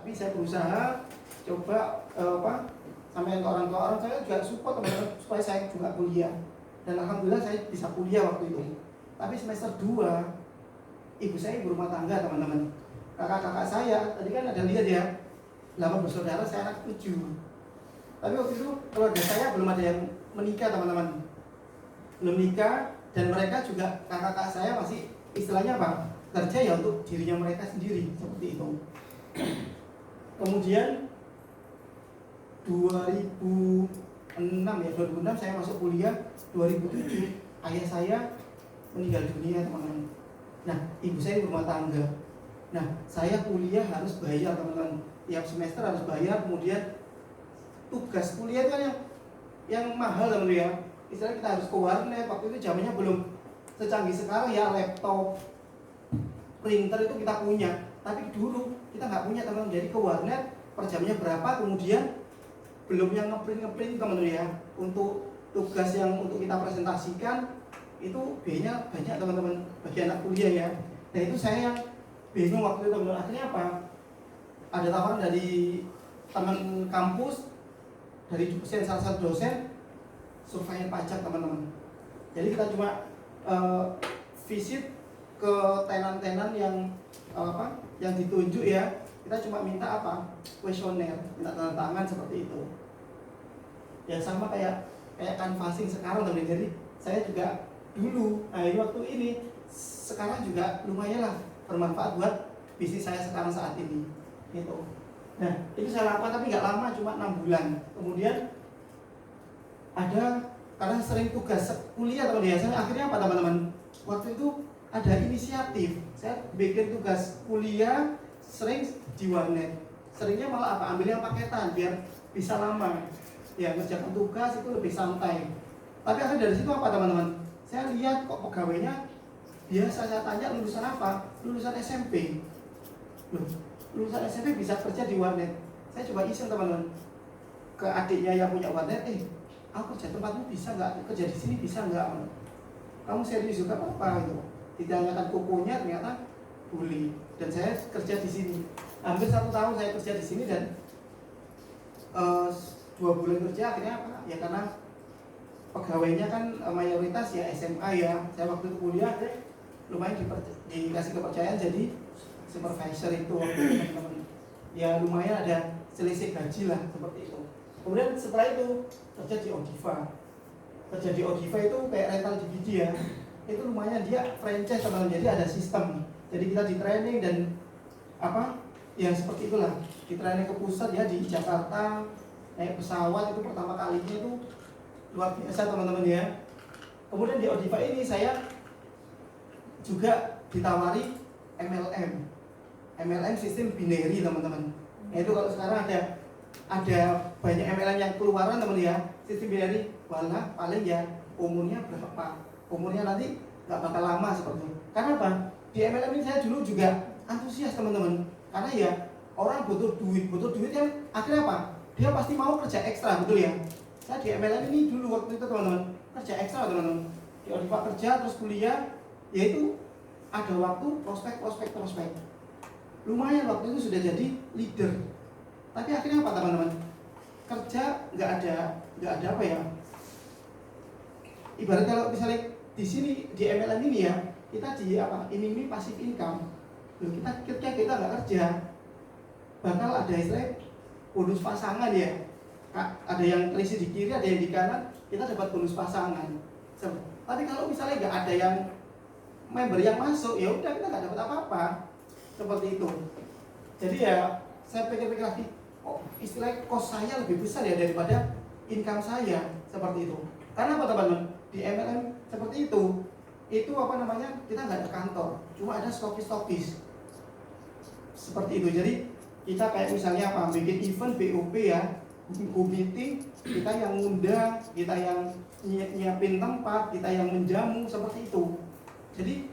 Tapi saya berusaha coba sampai ke orang tua orang saya juga support teman-teman supaya saya juga kuliah. Dan alhamdulillah saya bisa kuliah waktu itu. Tapi semester 2 ibu saya ibu rumah tangga teman-teman. Kakak-kakak saya tadi kan ada lihat ya, 8 bersaudara, saya anak 7. Tapi waktu itu keluarga saya belum ada yang menikah teman-teman, belum nikah, dan mereka juga kakak-kakak saya masih istilahnya apa, kerja ya untuk dirinya mereka sendiri seperti itu. Kemudian 2006 saya masuk kuliah. 2007 ayah saya meninggal dunia teman-teman. Nah ibu saya berumah tangga. Nah saya kuliah harus bayar teman-teman, tiap semester harus bayar. Kemudian tugas kuliah kan yang mahal teman-teman ya. Istilahnya kita harus ke warnet. Waktu itu zamannya belum secanggih sekarang ya, laptop, printer itu kita punya. Tapi dulu kita nggak punya teman-teman. Jadi ke warnet per jamnya berapa, kemudian belum yang ngeprint teman-teman ya. Untuk tugas yang untuk kita presentasikan itu biayanya banyak teman-teman bagi anak kuliah ya. Dan itu saya yang bingung waktu itu teman-teman. Akhirnya apa? Ada tawaran dari teman kampus, dari dosen, salah satu dosen, surveyor pajak teman-teman. Jadi kita cuma visit ke tenan-tenan yang yang ditunjuk ya. Kita cuma minta kuesioner, minta tanda tangan seperti itu. Ya sama kayak canvassing sekarang teman-teman. Jadi saya juga dulu, ini waktu ini sekarang juga lumayan lah bermanfaat buat bisnis saya sekarang saat ini gitu. Nah itu saya lakukan tapi nggak lama, cuma 6 bulan. Kemudian ada, karena sering tugas kuliah teman-teman ya, saya akhirnya apa teman-teman, waktu itu ada inisiatif saya bikin tugas kuliah sering di warnet. Seringnya malah ambil yang paketan biar bisa lama ya, ngerjakan tugas itu lebih santai. Tapi akhirnya dari situ apa teman-teman, saya lihat kok pegawainya biasa. Saya tanya lulusan apa, lulusan SMP. Loh, lulusan SMP bisa kerja di warnet. Saya coba iseng teman-teman ke adiknya yang punya warnet, aku kerja tempatmu bisa nggak, kerja di sini bisa nggak, kamu serius juga apa gitu. Ditanyakan kukunya ternyata boleh, dan saya kerja di sini hampir 1 tahun. Saya kerja di sini dan 2 bulan kerja akhirnya apa ya, karena pegawainya kan mayoritas ya SMA ya. Saya waktu itu kuliah lumayan dikasih kepercayaan jadi supervisor itu waktu itu teman-teman. Ya lumayan ada selisih gaji lah seperti itu. Kemudian setelah itu kerja di Odiva. Kerja di Odiva itu kayak rental DVD ya. Itu lumayan, dia franchise teman-teman. Jadi ada sistem. Jadi kita di training dan ya seperti itulah. Di training ke pusat ya di Jakarta, naik pesawat itu pertama kalinya itu luar biasa teman-teman ya. Kemudian di Odiva ini saya juga ditawari MLM sistem binary teman-teman. Nah itu kalau sekarang ada banyak MLM yang keluaran teman ya, sistem binary malah paling ya umurnya berapa, umurnya nanti nggak bakal lama seperti itu. Karena apa? Di MLM ini saya dulu juga antusias teman-teman, karena ya orang butuh duit yang akhirnya apa? Dia pasti mau kerja ekstra, betul ya. Saya di MLM ini dulu waktu itu teman-teman kerja ekstra teman-teman. Di Odiva kerja terus kuliah, yaitu ada waktu prospek. Lumayan waktu itu sudah jadi leader. Tapi akhirnya apa teman-teman? Kerja nggak ada apa ya? Ibarat kalau misalnya di sini di MLM ini ya, kita di ini pasif income. Loh, kita nggak kerja, bakal ada istilah bonus pasangan ya. Ada yang terisi di kiri, ada yang di kanan, kita dapat bonus pasangan. Tapi kalau misalnya nggak ada yang member yang masuk, ya udah kita nggak dapat apa-apa seperti itu. Jadi ya saya pikir-pikir lagi, istilah cost saya lebih besar ya daripada income saya seperti itu. Karena apa teman-teman? Di MLM seperti itu kita nggak ada kantor, cuma ada stokis seperti itu. Jadi kita kayak misalnya bikin event BOP ya, Google Meeting, kita yang ngundang, kita yang nyiapin tempat, kita yang menjamu seperti itu. Jadi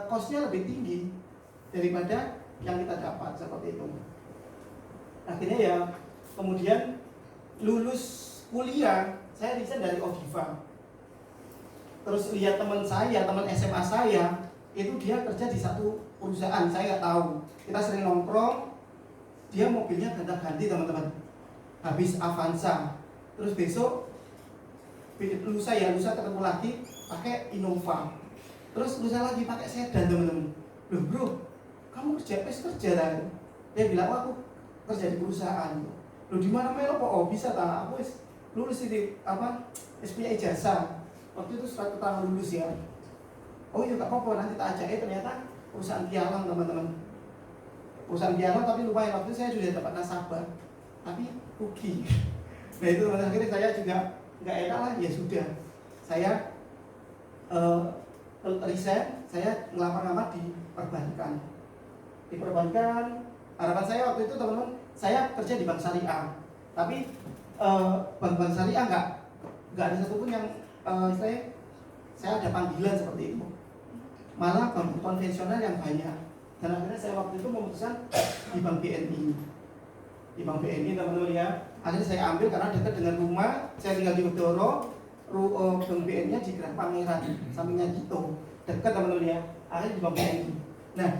cost-nya lebih tinggi daripada yang kita dapat seperti itu. Akhirnya ya kemudian lulus kuliah saya resign dari Odiva. Terus lihat teman SMA saya itu dia kerja di satu perusahaan, saya nggak tahu. Kita sering nongkrong, dia mobilnya ganti teman-teman, habis Avanza, terus besok lusa ketemu lagi pakai Innova, terus lusa lagi pakai sedan teman-teman. Loh bro, kamu kerja kan? Dia bilang, aku kerja di perusahaan. Loh di mana melo kok? Oh bisa tak? Aku lulus di punya ijazah. Waktu itu surat keterangan lulus ya. Oh iya gak apa-apa, nanti tak ajak. Ternyata perusahaan pialang teman-teman. Perusahaan pialang tapi lumayan, waktu itu saya sudah dapat nasabah, tapi rugi. Nah itu teman-teman, akhirnya saya juga nggak enak lah, ya sudah. Saya resign, saya ngelamar-ngelamar di perbankan. Di perbankan, harapan saya waktu itu teman-teman, saya kerja di bank syariah. Tapi bank-bank syariah nggak ada satupun yang saya ada panggilan seperti itu. Malah bank konvensional yang banyak. Dan akhirnya saya waktu itu memutuskan di Bank BNI. Di Bank BNI teman-teman ya. Akhirnya saya ambil karena dekat dengan rumah. Saya tinggal di Udoro. Bank BNI-nya di Gerah Pangeran, sampingnya gitu. Dekat teman-teman ya. Akhirnya di Bank BNI. Nah,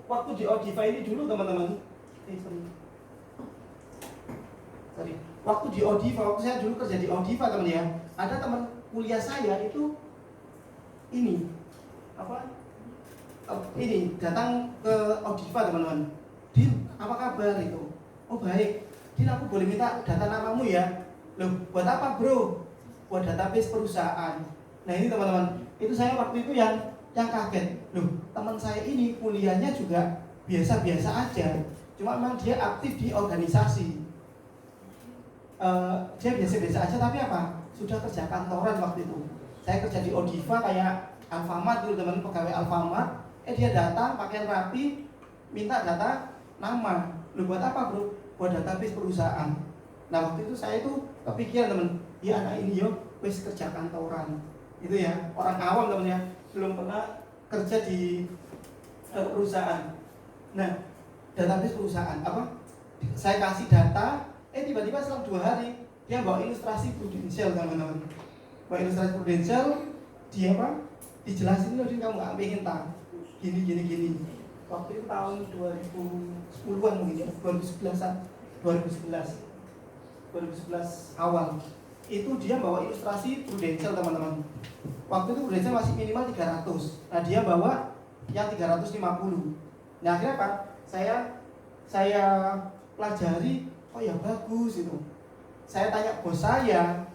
waktu di Odiva ini dulu teman-teman. Sorry. Waktu di Odiva, waktu saya dulu kerja di Odiva teman ya. Ada teman kuliah saya itu ini ini datang ke Odiva teman-teman. Din, apa kabar itu? Oh baik. Din, aku boleh minta data namamu ya? Loh, buat apa bro? Buat database perusahaan. Nah ini teman-teman, itu saya waktu itu yang kaget. Loh, teman saya ini kuliahnya juga biasa-biasa aja. Cuma memang dia aktif di organisasi. Dia biasa-biasa aja tapi apa? Sudah kerja kantoran waktu itu. Saya kerja di Odiva kayak Alfamart dulu teman, pegawai Alfamart. Dia datang pakaian rapi, minta data nama. Lu buat apa bro? Buat database perusahaan. Nah waktu itu saya itu kepikiran teman, ya anak ini yo wis kerja kantoran. Itu ya, orang awam teman ya, belum pernah kerja di perusahaan. Nah, database perusahaan apa? Saya kasih data, tiba-tiba selang 2 hari dia bawa ilustrasi prudensial teman-teman. Bawa ilustrasi prudensial, dia apa? Dijelasin loh, kamu nggak pengen tahu gini. Waktu itu tahun 2010-an mungkin ya, 2011 awal. Itu dia bawa ilustrasi prudensial teman-teman. Waktu itu prudensial masih minimal 300. Nah dia bawa yang 350. Nah akhirnya apa? Saya pelajari, oh ya bagus itu. Saya tanya bos saya,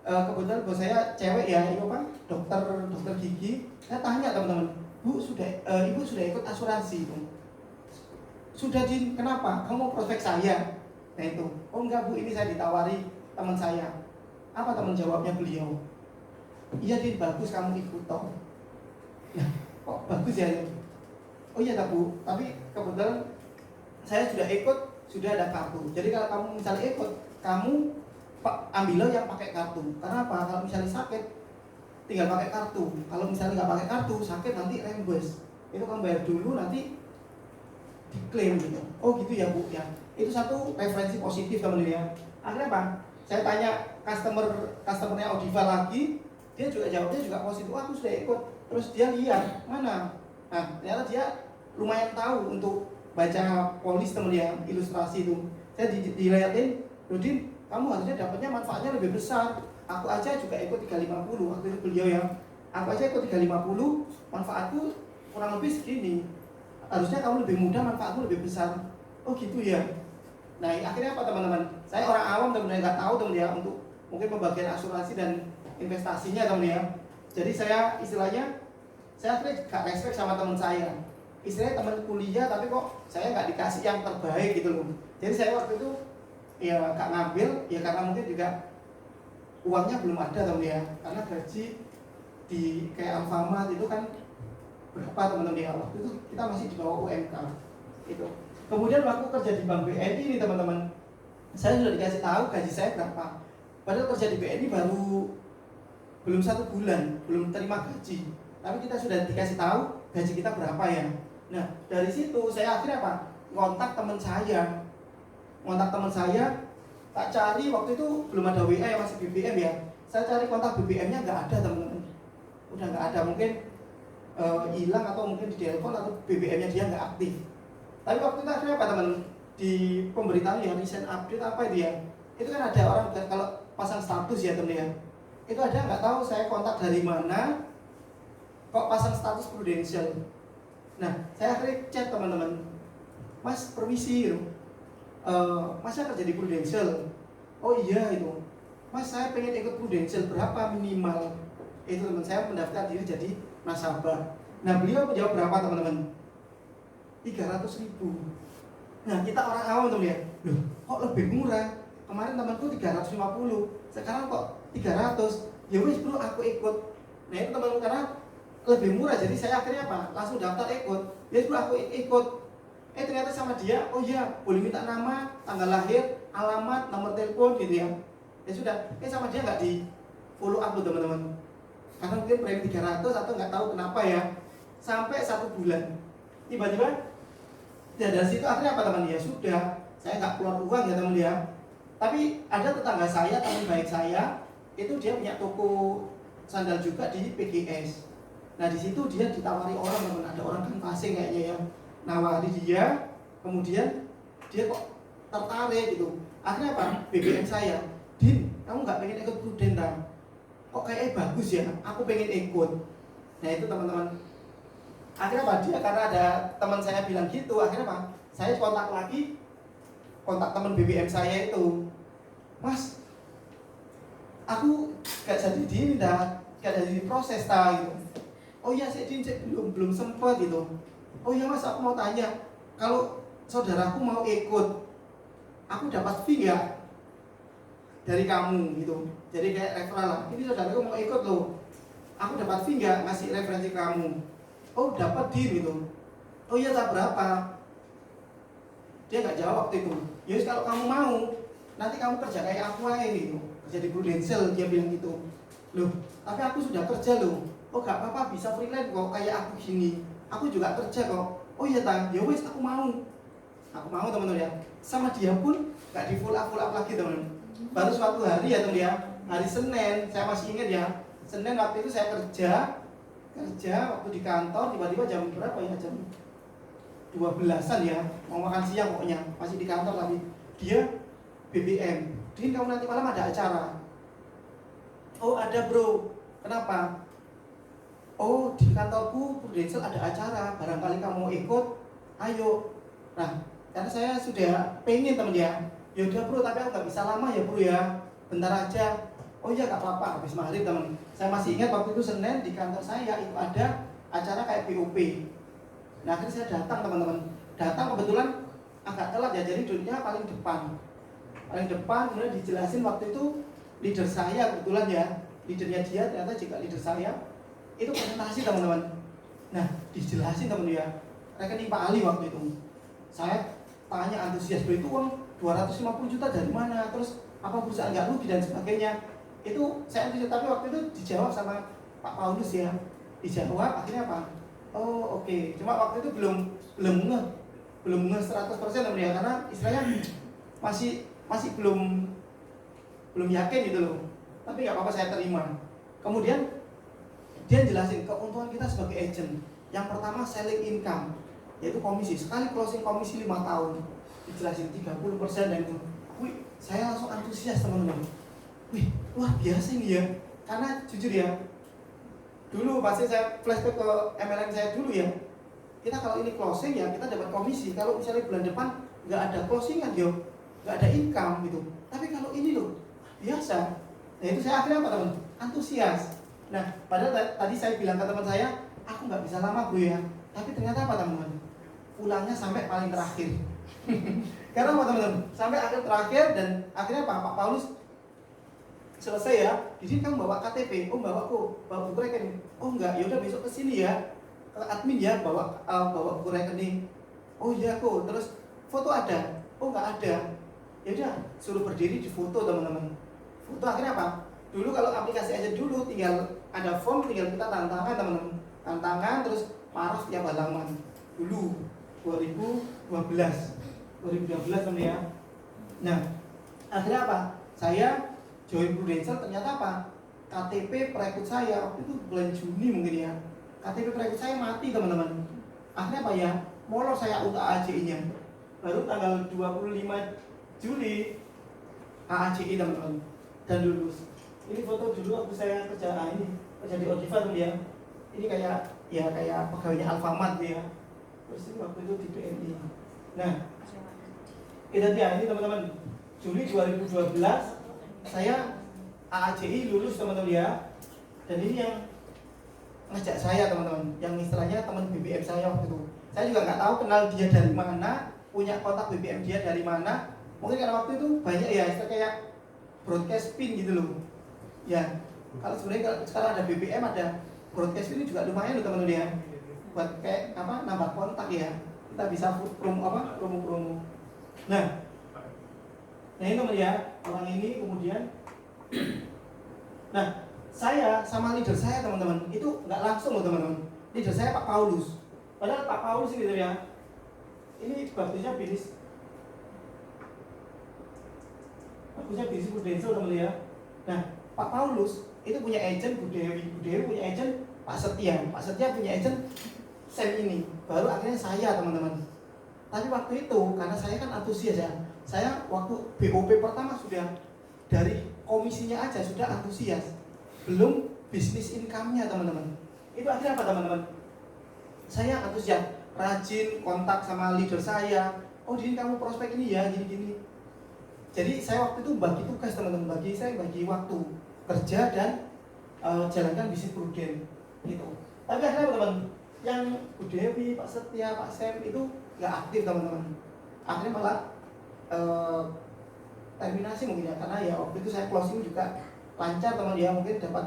kebetulan bos saya cewek ya, itu apa? Dokter gigi. Saya tanya teman-teman, Bu ibu sudah ikut asuransi itu? Sudah Din, kenapa? Kamu mau prospek saya? Nah itu, oh enggak Bu, ini saya ditawari teman saya. Apa teman jawabnya beliau? Iya Din, bagus kamu ikut toh. Nah, kok bagus ya? Oh iya tak Bu, tapi kebetulan saya sudah ikut, sudah ada kartu. Jadi kalau kamu misalnya ikut, kamu ambillah yang pakai kartu. Karena apa? Kalau misalnya sakit, tinggal pakai kartu. Kalau misalnya nggak pakai kartu, sakit nanti reimburse. Itu kamu bayar dulu, nanti diklaim gitu. Oh gitu ya Bu ya. Itu satu referensi positif teman-teman ya. Akhirnya apa? Saya tanya customernya Odiva lagi, dia juga jawabnya juga positif. Aku sudah ikut. Terus dia lihat mana? Nah ternyata dia lumayan tahu untuk baca polis teman ya, ilustrasi itu. Saya dilihatin, Rudin, kamu harusnya dapatnya manfaatnya lebih besar. Aku aja juga ikut 350 waktu itu beliau ya. Aku aja ikut 350, manfaatku kurang lebih segini. Harusnya kamu lebih mudah, manfaatmu lebih besar. Oh gitu ya. Nah akhirnya apa teman-teman? Saya orang awam teman-teman, nggak tahu teman ya untuk mungkin pembagian asuransi dan investasinya teman ya. Jadi saya istilahnya saya akhirnya gak respect sama teman saya. Istilahnya teman kuliah tapi kok saya nggak dikasih yang terbaik gitu loh. Jadi saya waktu itu ya gak ngambil ya karena mungkin juga uangnya belum ada teman ya. Karena gaji di kayak Alfamart itu kan berapa teman-teman ya, waktu itu kita masih di bawah UMK itu. Kemudian waktu kerja di Bank BNI ini teman-teman, saya sudah dikasih tahu gaji saya berapa. Padahal kerja di BNI baru belum 1 bulan, belum terima gaji, tapi kita sudah dikasih tahu gaji kita berapa ya. Nah dari situ saya akhirnya apa? Kontak teman saya, tak cari waktu itu belum ada WA ya, masih BBM ya. Saya cari kontak BBM-nya nggak ada teman-teman, udah nggak ada, mungkin hilang atau mungkin di telepon atau BBM-nya dia nggak aktif. Tapi waktu itu akhirnya apa teman? Di pemberitahuan ya, recent update apa itu ya? Itu kan ada orang kalau pasang status ya teman ya. Itu ada nggak tahu saya kontak dari mana, kok pasang status Prudential. Nah, saya akhirnya chat teman-teman, Mas permisi gitu. Mas saya kerja di Prudential. Oh iya itu. Mas saya pengen ikut Prudential, berapa minimal? Itu teman saya mendaftar diri jadi nasabah. Nah beliau menjawab berapa teman-teman? 300.000. Nah kita orang awam teman ya, loh kok lebih murah? Kemarin temanku 350, sekarang kok 300. Ya wis bro aku ikut. Nah itu teman-teman karena lebih murah, jadi saya akhirnya apa? Langsung daftar ikut. Ya bro aku ikut. Ternyata sama dia, oh iya boleh minta nama, tanggal lahir, alamat, nomor telepon gitu ya. Ya sudah, sama dia nggak di follow up loh teman-teman. Karena mungkin premi 300 atau nggak tahu kenapa ya. Sampai 1 bulan. Tiba-tiba ya dari situ akhirnya apa teman ya? Sudah, saya nggak keluar uang ya teman ya. Tapi ada tetangga saya, teman baik saya, itu dia punya toko sandal juga di PGS. Nah di situ dia ditawari orang teman, ada orang kan pasing kayaknya ya. Nawari dia, kemudian dia kok tertarik gitu. Akhirnya apa? BBM saya, Din, kamu nggak pengen ikut Prudential? Kok kayaknya bagus ya? Aku pengen ikut. Nah itu teman-teman. Akhirnya apa? Dia karena ada teman saya bilang gitu, akhirnya apa? Saya kontak lagi, kontak teman BBM saya itu, Mas, aku gak jadi di dah, gak jadi proses gitu. Oh iya saya belum sempat gitu. Oh iya Mas, aku mau tanya, kalau saudaraku mau ikut, aku dapat fee nggak dari kamu gitu? Jadi kayak referral lah. Ini saudaraku mau ikut loh, aku dapat fee nggak ngasih referensi kamu? Oh dapat gitu. Oh iya tak berapa? Dia nggak jawab waktu itu. Yus kalau kamu mau, nanti kamu kerja kayak aku aja gitu, kerja di Prudential, dia bilang gitu. Loh, tapi aku sudah kerja loh. Oh gak apa-apa, bisa freelance kok kayak aku gini. Aku juga kerja kok. Oh iya tang, ya wes aku mau. Aku mau teman-teman ya. Sama dia pun gak di full up lagi teman. Baru suatu hari ya teman ya, hari Senin, saya masih ingat ya. Senin waktu itu saya kerja waktu di kantor, tiba-tiba jam berapa ya, jam 12-an ya, mau makan siang pokoknya, masih di kantor tapi dia BBM, Din kamu nanti malam ada acara. Oh ada bro, kenapa? Oh di kantorku Prudential ada acara, barangkali kamu mau ikut, ayo. Nah karena saya sudah pengen temen ya, yaudah bro tapi aku gak bisa lama ya bro ya, bentar aja. Oh iya gak apa-apa, habis maghrib temen. Saya masih ingat waktu itu Senin di kantor saya itu ada acara kayak POP. Nah akhirnya saya datang teman-teman. Datang kebetulan agak telat ya, jadi duduknya paling depan. Paling depan, kemudian dijelasin waktu itu leader saya kebetulan ya, leadernya dia ternyata juga leader saya. Itu presentasi teman-teman. Nah dijelasin teman ya, rekening Pak Ali waktu itu. Saya tanya antusias, itu uang 250 juta dari mana? Terus apa perusahaan nggak rugi dan sebagainya? Itu saya antusias, tapi waktu itu dijawab sama Pak Paulus ya. Dijawab akhirnya apa? Oh oke. Cuma waktu itu belum ngeh 100% teman ya, karena istilahnya masih belum yakin gitu loh. Tapi nggak apa-apa, saya terima. Kemudian dia jelasin keuntungan kita sebagai agent. Yang pertama selling income, yaitu komisi. Sekali closing komisi 5 tahun. Dijelasin 30% dan itu. Wih, saya langsung antusias teman-teman. Wih, luar biasa ini ya. Karena jujur ya, dulu pasti saya flashback ke MLM saya dulu ya. Kita kalau ini closing ya kita dapat komisi. Kalau misalnya bulan depan nggak ada closingan yo, nggak ada income gitu. Tapi kalau ini loh biasa. Nah itu saya akhirnya apa teman? Antusias. Nah padahal tadi saya bilang ke teman saya, aku nggak bisa lama bro ya. Tapi ternyata apa teman-teman? Pulangnya sampai paling terakhir. Karena apa teman-teman? Sampai akhir terakhir dan akhirnya Pak Paulus selesai ya. Jadi kamu bawa KTP, oh bawa buku rekening. Oh enggak, ya udah besok kesini ya. Ke admin ya bawa buku rekening. Oh iya kok. Terus foto ada? Oh enggak ada. Ya udah suruh berdiri di foto teman-teman. Foto akhirnya apa? Dulu kalau aplikasi aja dulu tinggal ada form, tinggal kita tanda tangan teman-teman. Tanda tangan terus paraf tiap halaman. Dulu 2012 teman ya. Nah akhirnya apa? Saya join Prudential, ternyata apa? KTP perekrut saya waktu itu bulan Juni mungkin ya. KTP perekrut saya mati teman-teman. Akhirnya apa ya? molor saya untuk AAJI-nya. Baru tanggal 25 Juli AAJI teman-teman, dan lulus. Ini foto dulu waktu saya kerja di Odiva tuh ya. Ini kayak pegawainya Alfamart ya. Terus ini waktu itu di BNI. Nah, kita lihat ini teman-teman, Juli 2012 saya AAJI lulus teman-teman ya. Dan ini yang ngajak saya teman-teman, yang istilahnya teman BBM saya waktu itu. Saya juga nggak tahu kenal dia dari mana, punya kontak BBM dia dari mana. Mungkin karena waktu itu banyak ya istilah kayak broadcast pin gitu loh. Ya, kalau sebenarnya sekarang ada BBM, ada broadcast pin juga lumayan loh teman-teman ya. Buat kayak nambah kontak ya. Kita bisa promo. Nah ini teman ya, orang ini kemudian nah, saya sama leader saya teman-teman itu nggak langsung loh teman-teman. Leader saya Pak Paulus. Padahal Pak Paulus ini ya, ini bagusnya bisnis Prudential teman ya. Nah, Pak Paulus itu punya agent Budewi punya agent Pak Setia punya agent Sam ini. Baru akhirnya saya teman-teman. Tapi waktu itu karena saya kan antusias ya. Saya waktu BOP pertama sudah dari komisinya aja sudah antusias. Belum bisnis income-nya teman-teman. Itu akhirnya apa teman-teman? Saya antusias, rajin kontak sama leader saya. Oh, jadi kamu prospek ini ya, gini-gini. Jadi saya waktu itu bagi tugas teman-teman, bagi waktu kerja dan jalankan bisnis Prudent gitu. Tapi akhirnya teman-teman, yang Bu Dewi, Pak Setia, Pak Sam itu nggak aktif teman-teman. Akhirnya malah terminasi mungkin ya, karena ya waktu itu saya closing juga lancar teman ya, mungkin dapat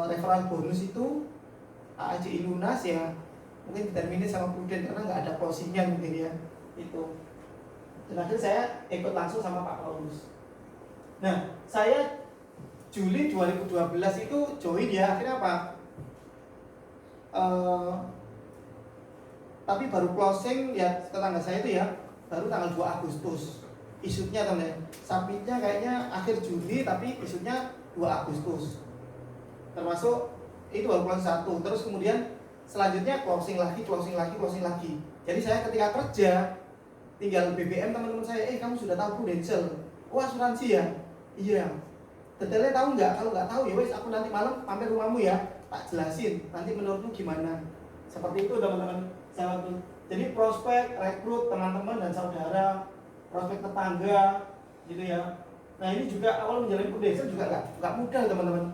referral bonus itu AAJI lunas ya, mungkin diterminasi sama Prudent karena nggak ada closingnya mungkin ya itu. Dan akhirnya saya ikut langsung sama Pak Paulus. Nah, saya Juli 2012 itu join ya, akhirnya apa? Tapi baru closing ya tetangga saya itu ya, baru tanggal 2 Agustus. Isutnya teman-teman, submitnya kayaknya akhir Juli tapi isutnya 2 Agustus. Termasuk itu baru closing 1, terus kemudian selanjutnya closing lagi. Jadi saya ketika kerja tinggal BBM teman-teman saya, kamu sudah tahu Prudential? Oh, asuransi ya? Iya. Detailnya tahu nggak? Kalau nggak tahu ya wes aku nanti malam mampir rumahmu ya, tak jelasin. Nanti menurutmu gimana? Seperti itu teman-teman. Jadi prospek, rekrut teman-teman dan saudara, prospek tetangga, gitu ya. Nah ini juga awal menjalani Prudential juga nggak mudah teman-teman.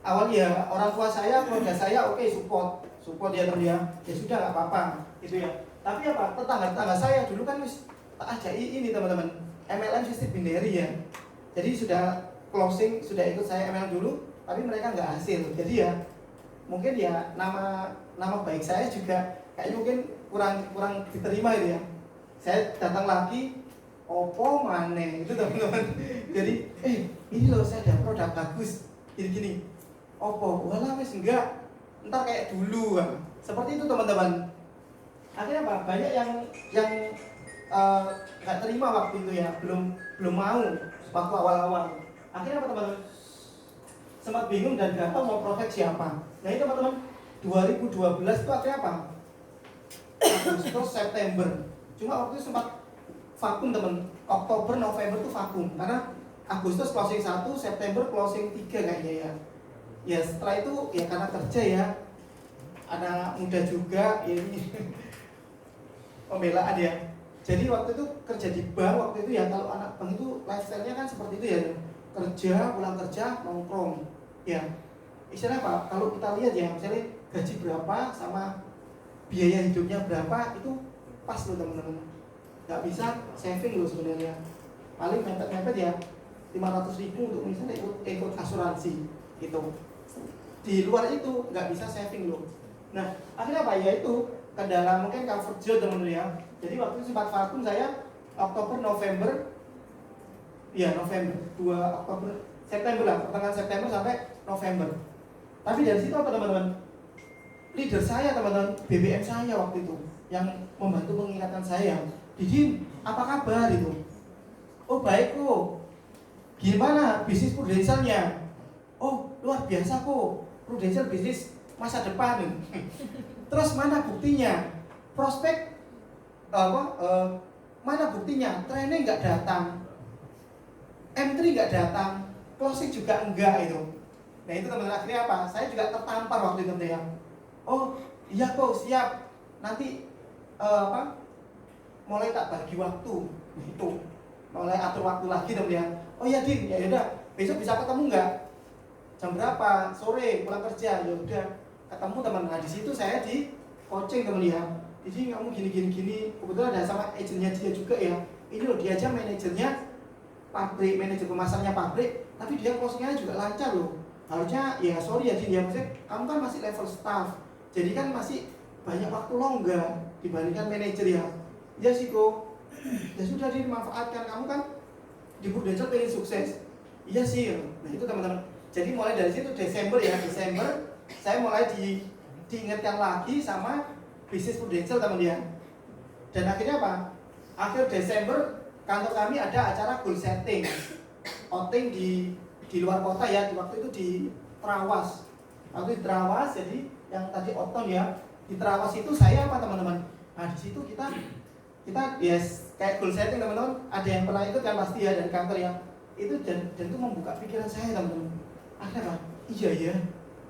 Awal ya orang tua saya, keluarga saya oke, support ya teman ya. Ya sudah nggak apa-apa, gitu ya. Tapi apa, tetangga saya dulu kan tak AAJI ini teman-teman, MLM sistem binary ya. Jadi sudah closing, sudah ikut saya MLM dulu, tapi mereka nggak hasil. Jadi ya mungkin ya nama baik saya juga kayaknya mungkin kurang diterima itu ya. Saya datang lagi, opo maneh itu teman-teman. Jadi ini loh saya ada produk bagus, gini-gini. Opo, walah wes enggak, ntar kayak dulu kan. Seperti itu teman-teman. Akhirnya apa? Banyak yang nggak terima waktu itu ya, belum mau waktu awal-awal. Akhirnya apa teman-teman? Sempat bingung dan nggak tahu mau prospek siapa. Nah itu teman-teman, 2012 itu akhirnya apa? Agustus, September. Cuma waktu itu sempat vakum teman. Oktober, November itu vakum karena Agustus closing 1, September closing 3 kayaknya ya. Ya setelah itu ya karena kerja ya, anak muda juga ini pembelaan ya. Jadi waktu itu kerja di bank waktu itu ya, kalau anak bank itu lifestyle-nya kan seperti itu ya, kerja, pulang kerja, nongkrong ya. Istilahnya apa? Kalau kita lihat ya, misalnya gaji berapa sama biaya hidupnya berapa itu pas loh teman-teman. Nggak bisa saving loh sebenarnya. Paling mepet-mepet ya 500.000 untuk misalnya ikut asuransi gitu. Di luar itu nggak bisa saving loh. Nah akhirnya apa ya, itu kendala mungkin comfort zone teman-teman ya. Jadi waktu itu sempat vakum saya Oktober, November, ya November, 2 Oktober, September lah, pertengahan September sampai November. Tapi dari situ apa teman-teman? Leader saya teman-teman, BBM saya waktu itu yang membantu mengingatkan saya, Didin, apa kabar itu? Oh baik kok. Gimana bisnis Prudentialnya? Oh luar biasa kok, Prudential bisnis masa depan. Terus mana buktinya? prospek mana buktinya? Training nggak datang, M3 nggak datang, closing juga enggak itu. Nah itu teman-teman, akhirnya apa? Saya juga tertampar waktu itu ya. Oh iya kok siap, nanti mulai tak bagi waktu, itu mulai atur waktu lagi teman-teman. Oh iya Din, ya udah besok bisa ketemu nggak? Jam berapa? Sore pulang kerja, ya udah ketemu teman. Nah di situ saya di coaching teman-teman. Jadi kamu gini. Kebetulan ada sama agennya dia juga ya. Ini loh dia aja manajernya pabrik, manajer pemasarannya pabrik, tapi dia closingnya juga lancar loh. Harusnya ya sorry ya Din ya, maksudnya kamu kan masih level staff, jadi kan masih banyak waktu longgar dibandingkan manajer ya. Ya sih kok. Ya sudah dimanfaatkan, kamu kan di Prudential pengen sukses. Iya sih. Nah itu teman-teman. Jadi mulai dari situ Desember saya mulai diingatkan lagi sama bisnis Prudential teman-teman. Dan akhirnya apa? Akhir Desember kantor kami ada acara goal setting, outing di luar kota ya. Di waktu itu di Trawas. Waktu di Trawas, jadi yang tadi outing ya. Di Trawas itu saya apa teman-teman? Nah di situ kita yes, kayak goal setting teman-teman. Ada yang pernah ikut kan pasti ya dari kantor ya. Itu dan itu membuka pikiran saya teman-teman. Akhirnya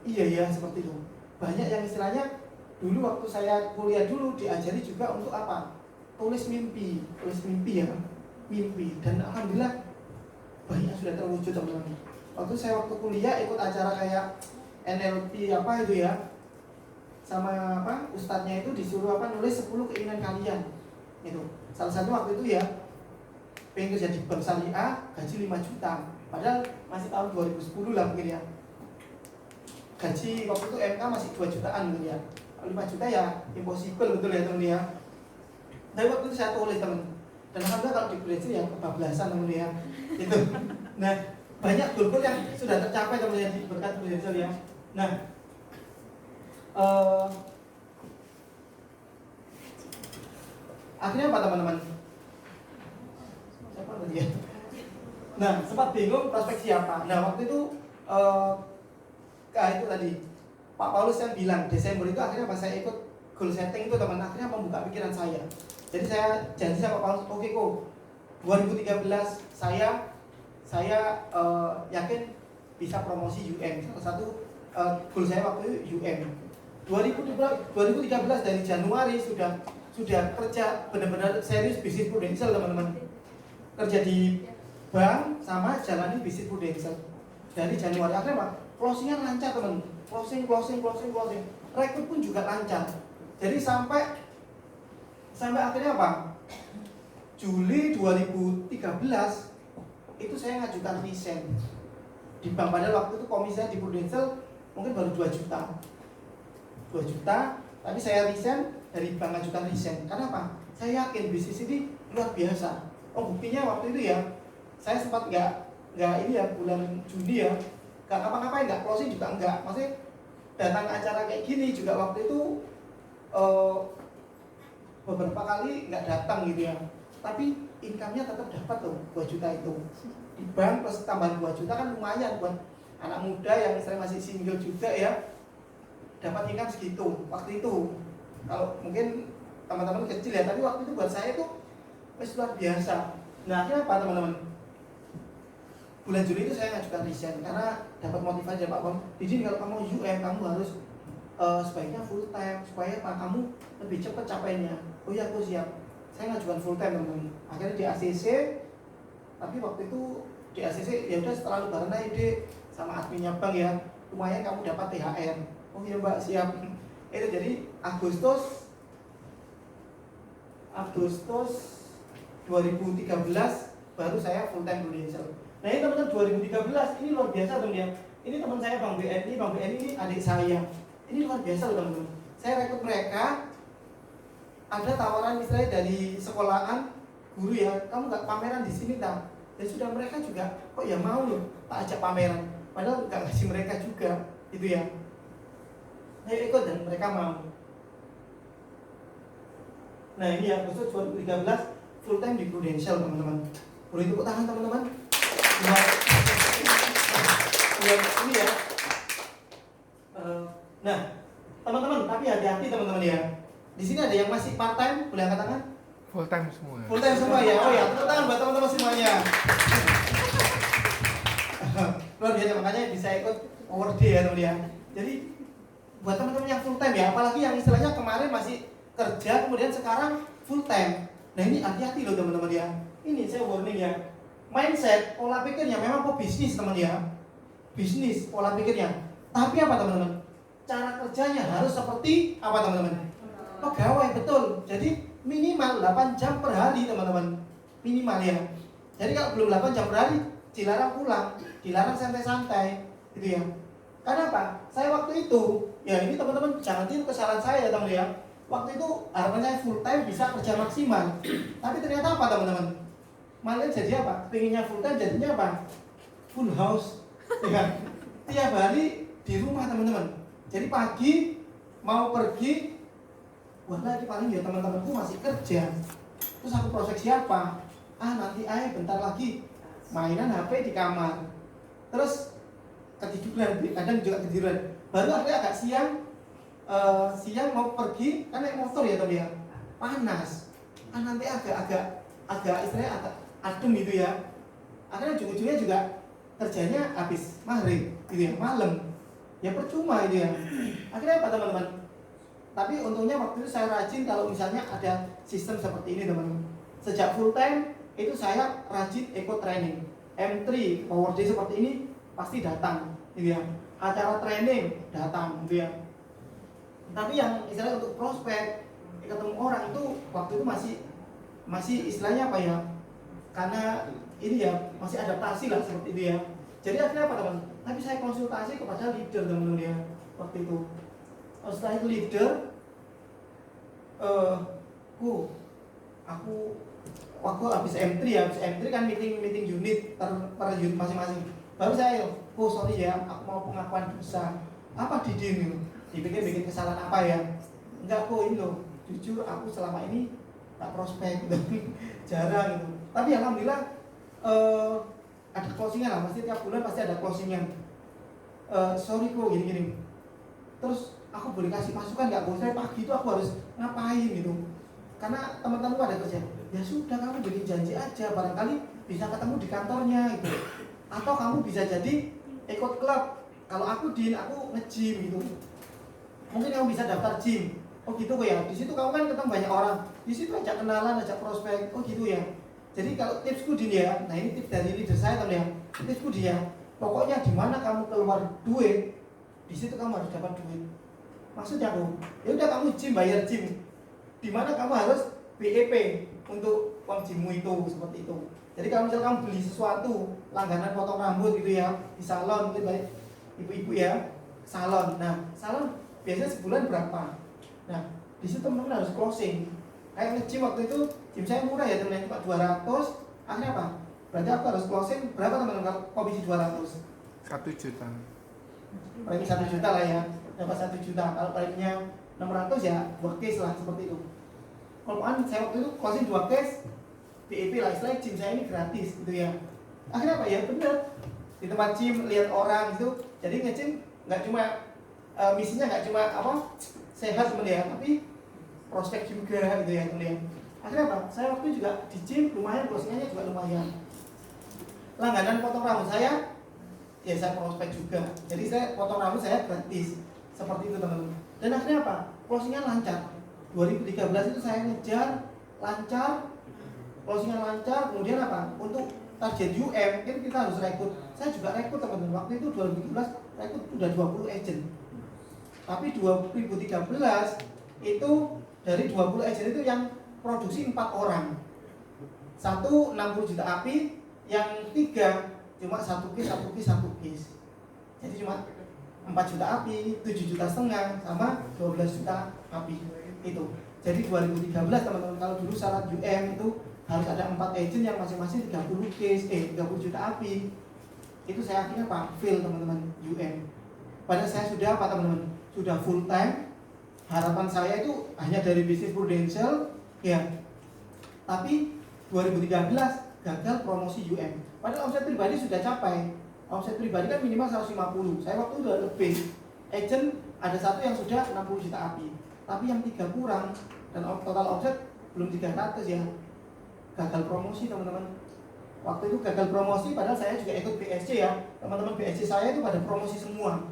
iya ya seperti itu. Banyak yang istilahnya dulu waktu saya kuliah dulu diajari juga untuk apa? Tulis mimpi ya, mimpi. Dan alhamdulillah banyak sudah terwujud teman-teman. Waktu kuliah ikut acara kayak NLP apa itu ya, sama ustadznya itu disuruh nulis 10 keinginan kalian. Itu salah satu waktu itu ya pengen kerja di bank syariah, gaji 5 juta. Padahal masih tahun 2010 lah mungkin ya. Gaji waktu itu MK masih 2 jutaan mungkin ya. 5 juta ya impossible betul ya teman ya. Tapi waktu itu saya tulis teman. Dan alhamdulillah kalau di Prudential ya kebablasan teman ya. Itu. Nah, banyak goal-goal yang sudah tercapai teman ya di berkat Prudential ya. Nah, akhirnya apa teman-teman? Siapa tadi ya? Nah, sempat bingung prospek siapa. Nah, waktu itu itu tadi Pak Paulus yang bilang Desember itu akhirnya pas saya ikut goal setting itu teman, akhirnya membuka pikiran saya. Jadi saya janji sama Pak Paulus, oke kok 2013 saya yakin bisa promosi UM. Salah satu goal saya waktu itu UM. 2013 dari Januari sudah kerja benar-benar serius bisnis Prudential teman-teman. Kerja di bank sama jalani bisnis Prudential dari Januari. Akhirnya Pak, closingnya lancar teman. Closing. Rekrut pun juga lancar. Jadi sampai akhirnya apa? Juli 2013 itu saya ngajukan resign di bank. Padahal waktu itu komisinya di Prudential mungkin baru 2 juta, tapi saya resign dari bank, ngajukan resign. Karena apa? Saya yakin bisnis ini luar biasa. Oh buktinya waktu itu ya, saya sempat nggak ini ya, bulan Juni ya, nggak ngapa-ngapain, nggak closing juga nggak. Maksudnya datang acara kayak gini juga waktu itu beberapa kali nggak datang gitu ya. Tapi income-nya tetap dapat tuh 2 juta itu. Di bank plus tambahan 2 juta kan lumayan buat anak muda yang saya masih single juga ya. Dapat income segitu waktu itu. Kalau mungkin teman-teman kecil ya, tapi waktu itu buat saya itu luar biasa. Nah akhirnya apa teman-teman? Bulan Juli itu saya ngajukan resign karena dapat motivasi dari Pak Bang. Dijin kalau kamu UM kamu harus sebaiknya full time supaya kamu lebih cepat capainya. Oh iya aku siap. Saya ngajukan full time teman-teman. Akhirnya di ACC, tapi waktu itu di ACC ya udah setelah lebaran aja deh sama adminnya bank ya. Lumayan kamu dapat THR. Oh iya Mbak siap. Itu jadi Agustus 2013 baru saya full time Prudential. Nah ini teman-teman 2013 ini luar biasa teman ya. Ini teman saya Bang BNI ini adik saya. Ini luar biasa loh teman-teman. Saya rekrut mereka, ada tawaran misalnya dari sekolahan guru ya, kamu nggak pameran di sini tak? Dan sudah mereka juga kok ya mau loh tak ajak pameran. Padahal nggak kasih mereka juga itu ya. Saya ikut dan mereka mau. Nah ini ya Agustus 2013 full time di Prudential teman-teman. Boleh tepuk tangan teman-teman. Nah, ini ya. Nah, teman-teman, tapi hati-hati teman-teman ya. Di sini ada yang masih part time, boleh angkat tangan? Full time semua. Full time semua ya. Oh ya, tepuk tangan buat teman-teman semuanya. Luar biasa, makanya bisa ikut Power Day ya teman ya. Jadi buat teman-teman yang full time ya, apalagi yang istilahnya kemarin masih kerja kemudian sekarang full time. Nah ini hati-hati loh teman-teman ya. Ini saya warning ya. Mindset, pola pikirnya memang bisnis teman ya. Bisnis, pola pikirnya. Tapi apa teman-teman? Cara kerjanya harus seperti apa teman-teman? Pegawai, betul. Jadi minimal 8 jam per hari teman-teman. Minimal ya. Jadi kalau belum 8 jam per hari, dilarang pulang, dilarang santai-santai, gitu ya. Karena apa? Saya waktu itu, ya ini teman-teman jangan tiru kesalahan saya ya teman ya. Waktu itu harapan saya full time bisa kerja maksimal. Tapi ternyata apa teman-teman? Malah jadi apa? Pengennya full time jadinya apa? Full house, ya. Tiap hari di rumah teman-teman. Jadi pagi mau pergi, wah lagi paling ya teman-temanku masih kerja. Terus aku prospek siapa? Nanti bentar lagi mainan HP di kamar. Terus ketiduran, kadang juga ketiduran. Baru agak siang, siang mau pergi kan naik motor ya teman ya, panas. Nanti agak istilahnya agak adem gitu ya. Akhirnya ujung-ujungnya juga kerjanya habis maghrib gitu ya, malam. Ya percuma itu ya. Akhirnya apa teman-teman? Tapi untungnya waktu itu saya rajin kalau misalnya ada sistem seperti ini teman-teman. Sejak full time itu saya rajin ikut training. M3 Power Day seperti ini pasti datang gitu ya. Acara training datang gitu ya. Tapi yang istilahnya untuk prospek, ketemu orang itu waktu itu masih istilahnya apa ya? Karena ini ya masih adaptasi lah seperti itu ya. Jadi akhirnya apa teman? Tapi saya konsultasi kepada leader teman-teman ya waktu itu. Setelah itu leader, aku waktu habis M3 ya, habis M3 kan meeting unit per unit masing-masing. Baru saya, sorry ya, aku mau pengakuan dosa. Apa Didin itu? Bikin kesalahan apa ya? Enggak ini loh, jujur aku selama ini tak prospek gitu. Jarang gitu. Tapi alhamdulillah ada closingan lah, pasti tiap bulan pasti ada closingan. Sorry gini. Terus aku boleh kasih masukan nggak? Saya pagi itu aku harus ngapain gitu. Karena teman-teman ada kerja. Ya sudah, kamu bikin janji aja, barangkali bisa ketemu di kantornya gitu. Atau kamu bisa jadi ikut klub. Kalau aku nge-gym gitu. Mungkin kamu bisa daftar gym. Oh gitu ya. Di situ kamu kan ketemu banyak orang. Di situ ajak kenalan, ajak prospek. Oh gitu ya. Jadi kalau tipsku dia, nah ini tips dari leader saya teman ya. Tipsku dia, pokoknya di mana kamu keluar duit, di situ kamu harus dapat duit. Maksudnya aku, ya udah kamu gym, bayar gym. Di mana kamu harus BEP untuk uang gymmu itu, seperti itu. Jadi kalau misalnya kamu beli sesuatu, langganan potong rambut gitu ya, di salon mungkin banyak ibu-ibu ya, salon. Nah, salon biasanya sebulan berapa? Nah, di situ teman-teman harus closing. Kayak nge-gym waktu itu, gym saya murah ya teman-teman, cuma 200. Akhirnya apa? Berarti aku harus closing berapa teman-teman kalau komisi 200? 1 juta. Paling 1 juta lah ya, dapat 1 juta. Kalau paliknya 600 ya 2 case lah seperti itu. Kalau saya waktu itu closing 2 case, BEP lah, istilahnya gym saya ini gratis gitu ya. Akhirnya apa ya, bener di tempat gym lihat orang gitu. Jadi nge-gym nggak cuma misinya nggak cuma apa sehat teman ya, tapi prospek juga gitu ya teman ya. Akhirnya apa? Saya waktu itu juga di gym lumayan, closingannya juga lumayan. Langganan potong rambut saya, ya saya prospek juga. Jadi saya potong rambut saya gratis. Seperti itu teman-teman. Dan akhirnya apa? Closingan lancar. 2013 itu saya ngejar lancar, closingan lancar. Kemudian apa? Untuk target UM, kan kita harus rekrut. Saya juga rekrut teman-teman. Waktu itu 2017 rekrut udah 20 agent. Tapi 2013 itu dari 20 agent itu yang produksi 4 orang. 1 60 juta api, yang 3 cuma 1 case. Jadi cuma 4 juta api, 7 juta setengah, sama 12 juta api itu. Jadi 2013 teman-teman, kalau dulu syarat UM itu harus ada 4 agent yang masing-masing 30 case, 30 juta api. Itu saya akhirnya fail teman-teman UM. Padahal saya sudah apa teman-teman? Sudah full time. Harapan saya itu hanya dari bisnis Prudential ya. Tapi 2013 gagal promosi UM. Padahal omset pribadi sudah capai. Omset pribadi kan minimal 150. Saya waktu itu udah lebih. Agent ada 1 yang sudah 60 juta api. tapi yang 3 kurang dan total omset belum 300 ya, gagal promosi teman-teman. Waktu itu gagal promosi padahal saya juga ikut BSC ya, teman-teman BSC saya itu pada promosi semua,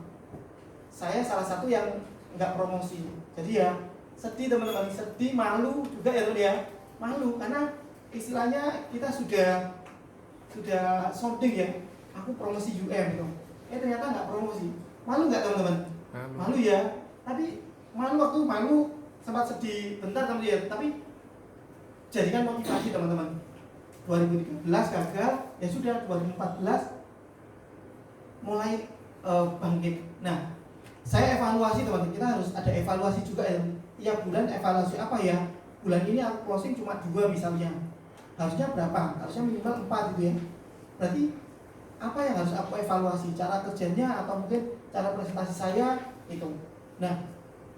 saya salah satu yang nggak promosi. Jadi ya sedih teman-teman, sedih, malu juga ya teman ya, malu karena istilahnya kita sudah sounding ya, aku promosi UM gitu, ternyata nggak promosi. Malu nggak teman-teman? Malu ya, tapi malu sempat sedih bentar teman ya, tapi jadikan motivasi teman-teman. 2013 gagal, ya sudah 2014 mulai bangkit. Nah, saya evaluasi teman-teman, kita harus ada evaluasi juga ya. Tiap bulan evaluasi apa ya? Bulan ini aku closing cuma 2 misalnya. Harusnya berapa? Harusnya minimal 4 gitu ya. Berarti apa yang harus aku evaluasi? Cara kerjanya atau mungkin cara presentasi saya itu. Nah,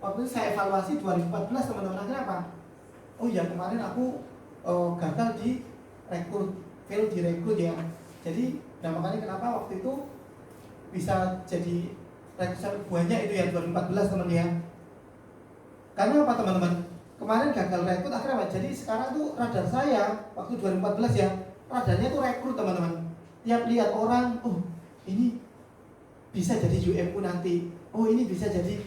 waktu itu saya evaluasi 2014 teman-teman, akhirnya apa? Oh ya, kemarin aku gagal di rekrut, fail di rekrut ya. Jadi, nah makanya kenapa waktu itu bisa jadi rekrutan banyak itu ya 2014 teman ya. Karena apa teman-teman? Kemarin gagal rekrut akhirnya apa? Jadi sekarang tuh radar saya waktu 2014 ya, radarnya tuh rekrut teman-teman. Tiap lihat orang, oh ini bisa jadi UM ku nanti, oh ini bisa jadi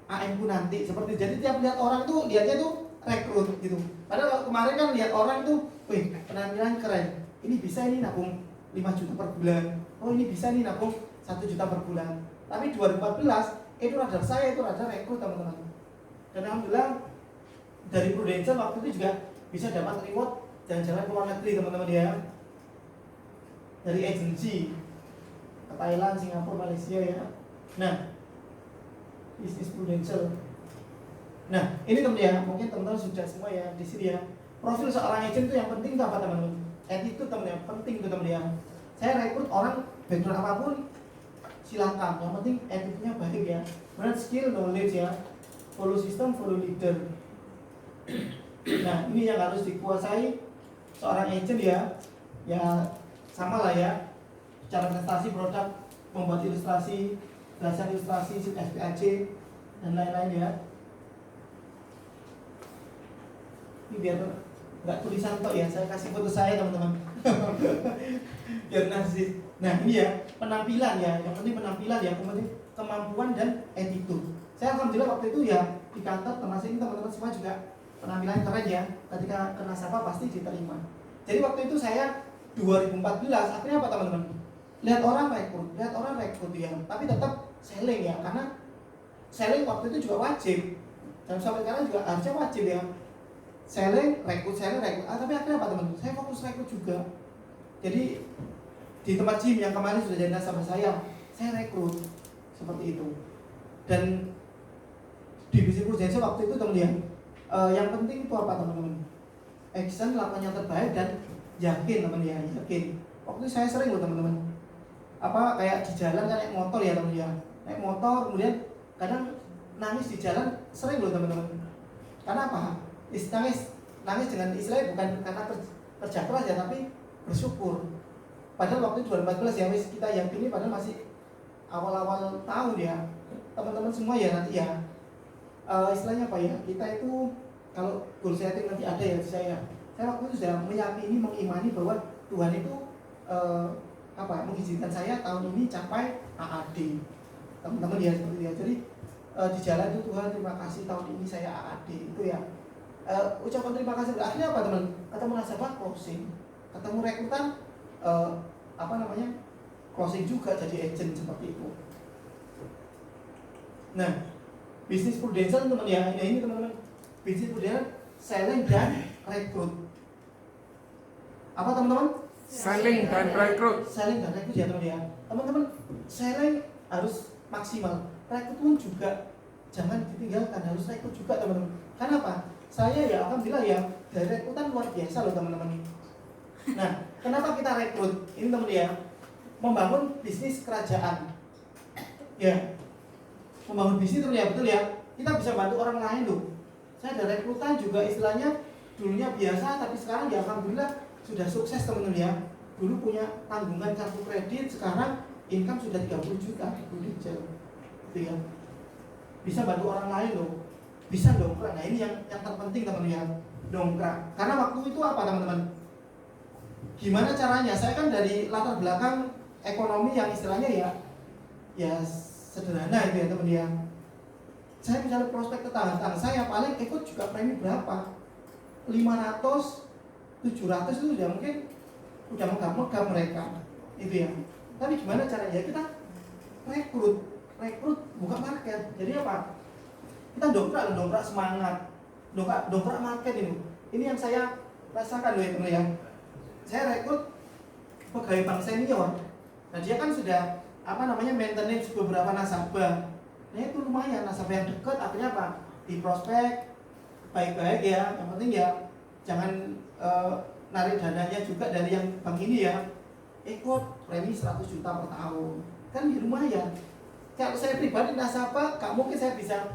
AM ku nanti, seperti jadi tiap lihat orang tuh lihatnya tuh rekrut gitu. Padahal kemarin kan lihat orang tuh, wih penampilan keren, ini bisa ini nabung 5 juta per bulan, oh ini bisa nih nabung 1 juta per bulan. Tapi 2014 itu radar saya itu radar rekrut teman-teman. Dan alhamdulillah dari Prudential waktu itu juga bisa dapat reward jalan-jalan ke luar negeri teman-teman ya. Dari agensi ke Thailand, Singapura, Malaysia ya. Nah, bisnis Prudential. Nah, ini teman ya, mungkin teman-teman sudah semua ya di sini ya. Profil seorang agent itu yang penting itu apa teman-teman? Attitude teman ya, penting itu teman ya. Saya rekrut orang background apapun silakan, yang penting attitude-nya baik ya. Kemudian skill, knowledge ya, follow system, follow leader. Nah, ini yang harus dikuasai seorang agent ya. Ya sama lah ya, cara prestasi produk, membuat ilustrasi, belajar ilustrasi, SPAC dan lain-lain ya. Ini biar nggak tulisan tok ya, saya kasih foto saya teman-teman. Biar narsis. Nah ini ya penampilan ya, yang penting penampilan ya, kemudian kemampuan dan attitude. Saya alhamdulillah waktu itu ya di kantor termasuk ini teman-teman semua juga penampilan keren ya, ketika kena sapa pasti diterima. Jadi waktu itu saya 2014 akhirnya apa teman-teman? Lihat orang rekrut ya, tapi tetap selling ya, karena selling waktu itu juga wajib dan sampai sekarang juga harusnya wajib ya. Selling, rekrut, tapi akhirnya apa teman-teman? Saya fokus rekrut juga. Jadi di tempat gym yang kemarin sudah jadi nasabah saya rekrut seperti itu. Dan di bisnis Prudential waktu itu teman-teman yang penting itu apa teman-teman? Action, lakukan yang terbaik dan yakin teman ya, yakin. Waktu itu saya sering loh teman-teman. Apa kayak di jalan kan naik motor ya teman ya. Naik motor kemudian kadang nangis di jalan sering loh teman-teman. Karena apa? Nangis dengan istilahnya bukan karena kerja keras ya, tapi bersyukur. Padahal waktu 2014 ya wis kita yakini padahal masih awal-awal tahun ya. Teman-teman semua ya nanti ya. Istilahnya apa ya? Kita itu kalau goal setting nanti ada ya saya waktu itu sudah meyakini, mengimani bahwa Tuhan itu mengizinkan saya tahun ini capai AAD. Teman-teman ya seperti itu. Jadi di jalan itu Tuhan terima kasih tahun ini saya AAD itu ya. Ucapan terima kasih akhirnya apa teman? Ketemu nasabah closing, ketemu rekrutan closing juga jadi agent seperti itu. Nah, bisnis Prudential teman ya, ini teman-teman. Bisnis Prudential selling dan rekrut. Apa teman-teman? Selling dan rekrut. Selling dan rekrut ya teman ya. Teman-teman, selling harus maksimal. Rekrut pun juga jangan ditinggalkan, harus rekrut juga teman-teman. Karena apa? Saya ya alhamdulillah ya dari rekrutan luar biasa loh teman-teman. Nah, kenapa kita rekrut? Ini teman ya, membangun bisnis kerajaan. Ya, membangun bisnis teman ya, betul ya. Kita bisa bantu orang lain loh. Saya dari rekrutan juga istilahnya dulunya biasa, tapi sekarang ya alhamdulillah sudah sukses teman-teman ya. Dulu punya tanggungan kartu kredit, sekarang income sudah 30 juta gitu ya. Bisa bantu orang lain loh. bisa dongkrak. Nah ini yang terpenting teman-teman, dongkrak. Karena waktu itu apa teman-teman? Gimana caranya? Saya kan dari latar belakang ekonomi yang istilahnya ya sederhana itu ya teman ya. Saya misalnya prospek tetangga saya paling ikut juga premi berapa? 500, 700 itu sudah mungkin udah megah-megah mereka itu ya. Tapi gimana caranya? Kita rekrut buka market. Jadi apa? Kita dongkrak semangat, dongkrak market ini. Ini yang saya rasakan loh ya teman ya. Saya rekrut pegawai bank senior. Nah dia kan sudah maintenance beberapa nasabah. Nah itu lumayan, nasabah yang dekat artinya apa? Di prospek baik-baik ya. Yang penting ya jangan narik dananya juga dari yang bank ini ya. Ikut premi 100 juta per tahun. Kan lumayan. Kalau saya pribadi nasabah, gak mungkin saya bisa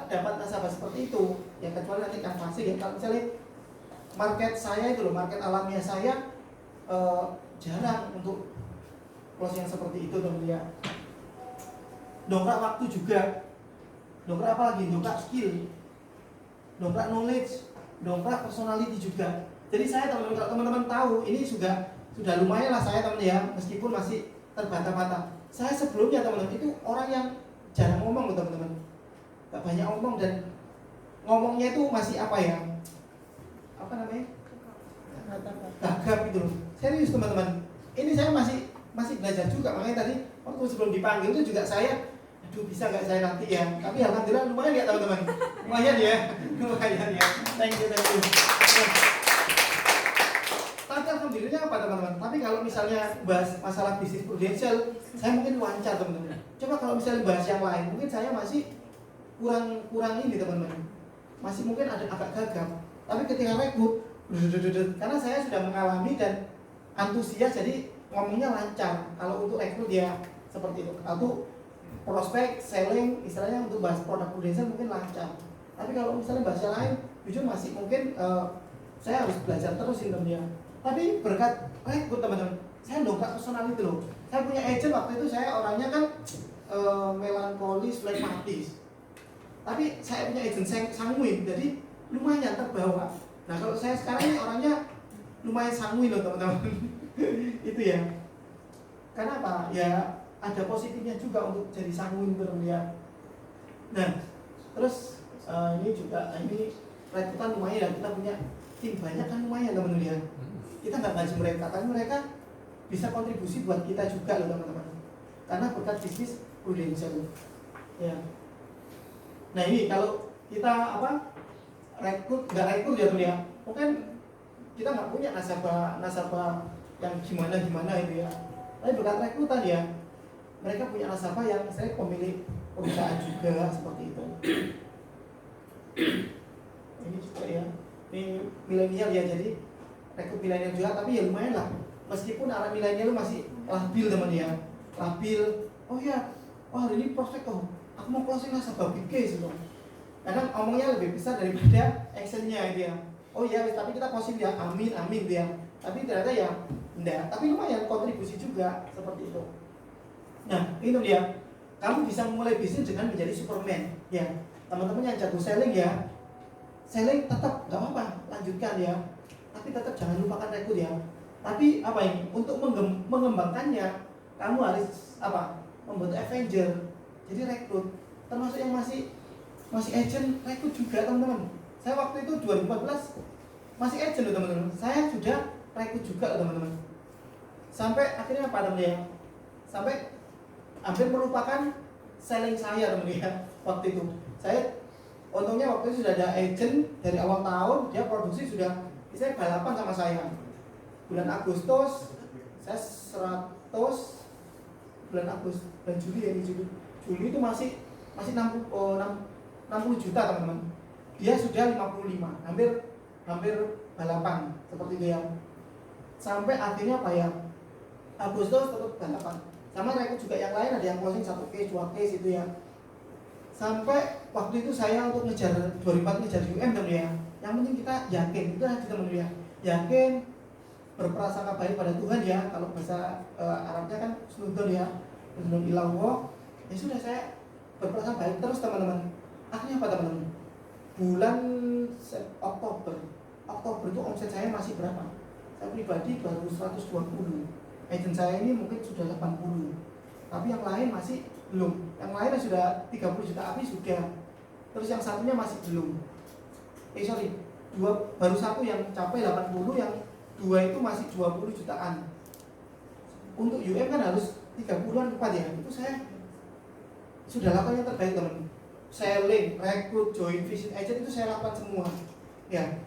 dapat nasabah seperti itu. Ya kecuali nanti kan fasih ya. Kalau misalnya market saya itu loh, market alamiah saya jarang untuk close yang seperti itu teman ya. Dongkrak waktu juga, dongkrak apa lagi? Dongkrak skill, dongkrak knowledge, dongkrak personality juga. Jadi saya teman-teman, kalau teman-teman tahu ini sudah lumayan lah saya teman ya, meskipun masih terbata-bata. Saya sebelumnya teman-teman itu orang yang jarang ngomong loh teman-teman, gak banyak ngomong dan ngomongnya itu masih gagap gitu loh. Serius teman-teman, ini saya masih belajar juga. Makanya tadi waktu sebelum dipanggil itu juga saya bisa nggak saya nanti ya, tapi alhamdulillah lumayan ya teman-teman. Lumayan ya. Thank you. Tapi alhamdulillah apa teman-teman? Tapi kalau misalnya bahas masalah bisnis prudensial, saya mungkin lancar teman-teman. Coba kalau misalnya bahas yang lain, mungkin saya masih kurang ini teman-teman. Masih mungkin ada agak gagap. Tapi ketika rekrut, karena saya sudah mengalami dan antusias, jadi ngomongnya lancar. Kalau untuk rekrut ya seperti itu. Atau prospek, selling, istilahnya untuk bahas produk prudensial mungkin lancar. Tapi kalau misalnya bahasa lain, jujur masih mungkin saya harus belajar terus ini. Tapi berkat rekrut teman-teman, saya dongkrak personal itu loh. Saya punya agent waktu itu, saya orangnya kan melankolis, flekmatis. Tapi saya punya agent sanguin, jadi lumayan terbawa. Nah kalau saya sekarang ini orangnya lumayan sanguin loh teman-teman. Itu ya. Karena apa? Ya ada positifnya juga untuk jadi sanguin ya. Nah terus ini rekrutan lumayan, kita punya tim banyak kan lumayan teman-teman ya. Kita nggak gaji mereka, tapi mereka bisa kontribusi buat kita juga loh teman-teman. Karena berkat bisnis prudensial ya. Nah ini kalau kita rekrut ya teman ya, mungkin kita nggak punya nasabah yang gimana itu ya. Tapi berkat rekrutan ya, mereka punya nasabah yang saya pemilik perusahaan juga seperti itu. Ini juga ya, ini milenial ya, jadi rekrut milenial juga, tapi ya lumayan lah. Meskipun anak milenial masih labil teman ya, labil. Oh ya, hari ini prospek aku mau closing nasabah big case loh. Kadang omongnya lebih besar daripada actionnya gitu ya. Oh iya, tapi kita closing ya, amin gitu ya. Tapi ternyata ya enggak, tapi lumayan kontribusi juga seperti itu. Nah itu dia, kamu bisa memulai bisnis dengan menjadi Superman ya. Teman-teman yang jago selling ya, selling tetap gak apa-apa, lanjutkan ya. Tapi tetap jangan lupakan rekrut ya. Tapi untuk mengembangkannya, kamu harus membuat Avenger. Jadi rekrut, termasuk yang masih agent, rekrut juga teman-teman. Saya waktu itu 2014 masih agent loh teman-teman. Saya sudah rekrut juga loh teman-teman. Sampai akhirnya teman ya? Sampai hampir merupakan selling saya teman ya. Waktu itu saya untungnya waktu itu sudah ada agent dari awal tahun, dia produksi sudah saya balapan sama saya. Bulan Agustus saya 100, bulan Juli ya, Juli itu masih 60 juta teman-teman. Dia sudah 55, hampir balapan seperti itu ya. Sampai akhirnya Agustus tetap balapan. Sama rekrut juga yang lain, ada yang closing 1 case, 2 case itu ya. Sampai waktu itu saya untuk ngejar 2004 ngejar UM teman ya. Yang penting kita yakin, itu aja teman ya. Yakin, berprasangka baik pada Tuhan ya. Kalau bahasa Arabnya kan sunudon ya, sunudon ilallah. Ya sudah, saya berprasangka baik terus teman-teman. akhirnya apa teman-teman? Bulan Oktober itu omset saya masih berapa? Saya pribadi baru 120. Agent saya ini mungkin sudah 80. Tapi yang lain masih belum. Yang lain sudah 30 juta api sudah. Terus yang satunya masih belum. Baru satu yang capai 80, yang dua itu masih 20 jutaan. Untuk UM kan harus 30-an empat ya. Itu saya sudah lakukan yang terbaik teman. Selling, rekrut, join visit agent itu saya lakukan semua. Ya.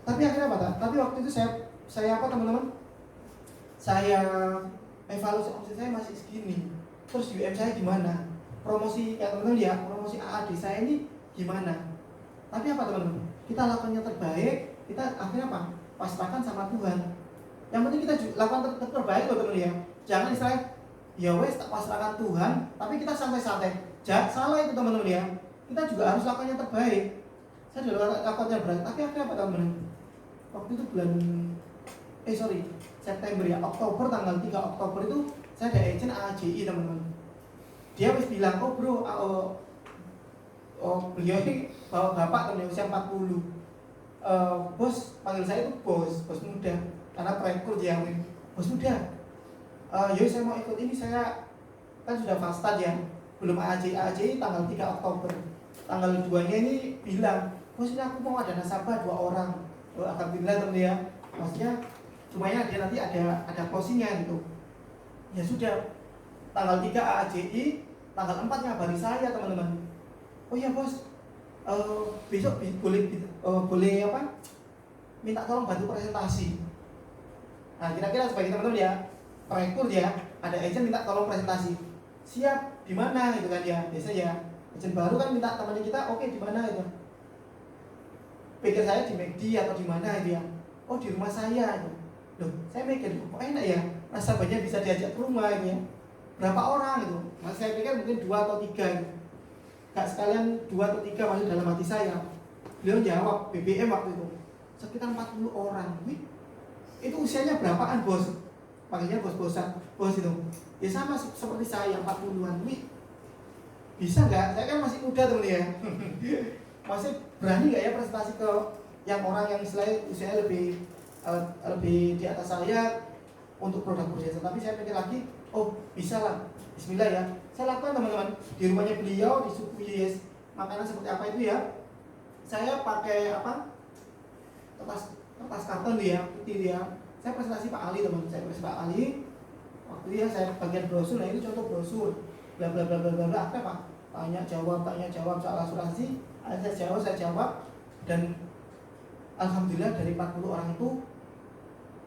Tapi akhirnya apa? Tapi waktu itu saya apa teman-teman? Saya evaluasi omset saya masih segini. Terus UM saya gimana? Promosi ya teman-teman ya, promosi AAD saya ini gimana? Tapi apa teman-teman? Kita lakukan yang terbaik, kita akhirnya apa? Pasrahkan sama Tuhan. Yang penting kita lakukan terbaik loh teman-teman ya. Jangan istilahnya ya wes tak pasrahkan Tuhan, tapi kita santai-santai. Jangan salah itu teman-teman ya. Kita juga harus lakukan yang terbaik. Saya sudah lakukan yang terbaik, tapi akhirnya apa teman-teman? Waktu itu September ya, Oktober, tanggal 3 Oktober itu saya ada agent AJI teman-teman. Dia wis bilang, oh bro, beliau ini bapak teman usia 40. Bos, panggil saya itu bos muda, karena perekrut ya, bos muda. Yuk saya mau ikut ini, saya kan sudah fast ya, belum AJI tanggal 3 Oktober. Tanggal 2-nya ini bilang, bos ini aku mau ada nasabah 2 orang. Alhamdulillah teman ya, maksudnya semuanya dia nanti ada closingnya gitu. Ya sudah, tanggal 3 AJI, tanggal 4 ngabari saya teman-teman. Oh ya bos, besok boleh apa? Minta tolong bantu presentasi. Nah kira-kira sebagai teman-teman ya, perekrut ya, ada agent minta tolong presentasi. Siap, di mana gitu kan ya? Biasa ya, agent baru kan minta temannya kita, oke di mana gitu. Pikir saya di McD atau di mana gitu ya. Oh di rumah saya gitu. Loh, saya mikir kok enak ya, nasabahnya bisa diajak ke rumah gitu ya. Berapa orang gitu? Mas saya pikir mungkin 2 atau 3 gitu. Gak sekalian 2 atau 3 masih dalam hati saya. Beliau jawab BBM waktu itu sekitar 40 orang. Wih, itu usianya berapaan bos? Makanya bos itu. Ya sama seperti saya 40-an. Wih, bisa nggak? Saya kan masih muda teman ya. Masih berani nggak ya presentasi ke yang orang yang istilahnya usianya lebih di atas saya untuk produk jasa. Tapi saya pikir lagi, oh bisa lah, bismillah ya. Saya lakukan teman-teman di rumahnya beliau, disuguhi makanan seperti apa itu ya. Saya pakai apa? Kertas karton dia, putih dia. Saya presentasi Pak Ali teman, saya presentasi Pak Ali. Waktu dia saya bagian brosur, nah ini contoh brosur, bla bla bla bla bla. Apa Pak? Tanya jawab soal asuransi. Saya jawab dan alhamdulillah dari 40 orang itu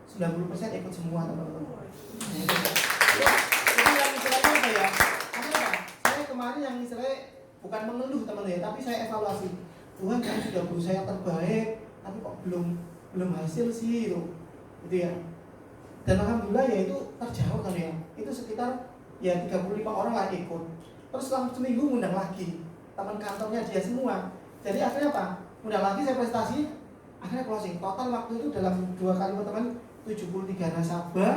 90% ikut semua teman-teman. Jadi yang istilahnya apa ya? Apa? Saya kemarin yang istilahnya bukan mengeluh teman-teman ya, tapi saya evaluasi. Tuhan kan sudah berusaha yang terbaik, tapi kok belum hasil sih itu ya. Dan alhamdulillah ya itu terjawab kan ya. Itu sekitar ya 35 orang lah ikut. Terus selang seminggu ngundang lagi teman kantornya dia semua. Jadi akhirnya apa? Undang lagi saya presentasi, akhirnya closing. Total waktu itu dalam 2 kali teman 73 nasabah.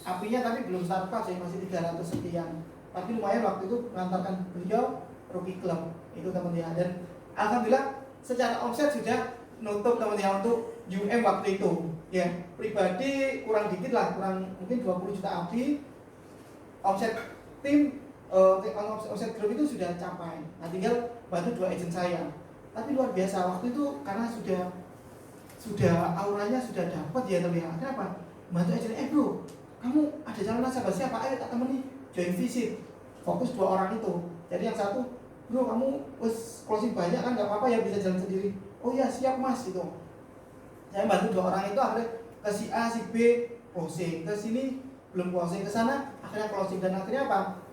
Apinya tapi belum start up, saya masih 300 sekian. Tapi lumayan waktu itu mengantarkan beliau rookie club itu teman ya. Dan alhamdulillah secara omset sudah nutup teman ya untuk UM waktu itu. Ya, pribadi kurang dikit lah, kurang mungkin 20 juta api. Omset tim omset grup itu sudah capai. Nah tinggal bantu 2 agent saya. Tapi luar biasa waktu itu karena sudah auranya sudah dapat ya teman ya. Kenapa? Bantu agent bro, kamu ada calon nasabah siapa? Ayo tak temani join visit. Fokus 2 orang itu. Jadi yang satu, bro kamu closing banyak kan nggak apa-apa ya bisa jalan sendiri. Oh ya siap mas gitu. Saya bantu 2 orang itu akhirnya ke si A si B closing, ke sini belum closing, ke sana akhirnya closing dan akhirnya apa?